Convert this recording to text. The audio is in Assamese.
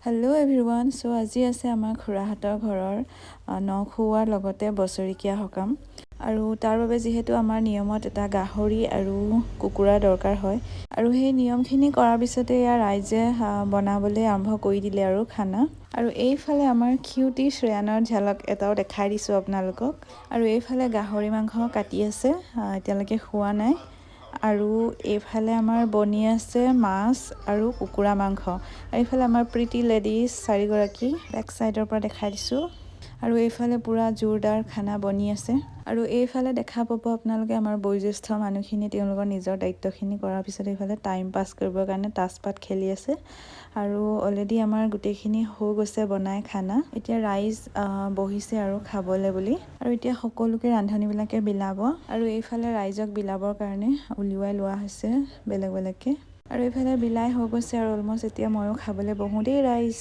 Hello' everyone. চ' আজি আছে আমাৰ খুৰাহঁতৰ ঘৰৰ ন খোৱাৰ লগতে বছৰেকীয়া সকাম, আৰু তাৰ বাবে যিহেতু আমাৰ নিয়মত এটা গাহৰি আৰু কুকুৰা দৰকাৰ হয়, আৰু সেই নিয়মখিনি কৰাৰ পিছতে ৰাইজে বনাবলৈ আৰম্ভ কৰি দিলে আৰু খানা। আৰু এইফালে আমাৰ কিউটি শ্ৰেয়ানৰ ঝলক এটাও দেখাই দিছোঁ আপোনালোকক। আৰু এইফালে গাহৰি মাংস কাটি আছে, এতিয়ালৈকে খোৱা নাই। আৰু এইফালে আমাৰ বনি আছে মাছ আৰু কুকুৰা মাংস। আৰু এইফালে আমাৰ প্ৰিটি লেডিজ 4গৰাকী বেক চাইডৰ পৰা দেখাই দিছোঁ। আৰু এইফালে পুৰা জোৰদাৰ খানা বনি আছে। আৰু এইফালে দেখা পাব আপোনালোকে আমাৰ বয়োজ্যেষ্ঠ মানুহখিনি তেওঁলোকৰ নিজৰ দায়িত্বখিনি কৰাৰ পিছত এইফালে টাইম পাছ কৰিবৰ কাৰণে তাচপাত খেলি আছে। আৰু অলৰেডি আমাৰ গোটেইখিনি হৈ গৈছে বনাই খানা। এতিয়া ৰাইজ বহিছে আৰু খাবলৈ বুলি। আৰু এতিয়া সকলোকে ৰান্ধনীবিলাকে বিলাব, আৰু এইফালে ৰাইজক বিলাবৰ কাৰণে উলিওৱাই লোৱা হৈছে বেলেগ বেলেগকৈ। আৰু এইফালে বিলাই হৈ গৈছে আৰু অলমষ্ট এতিয়া ময়ো খাবলৈ বহোঁ দেই ৰাইজ।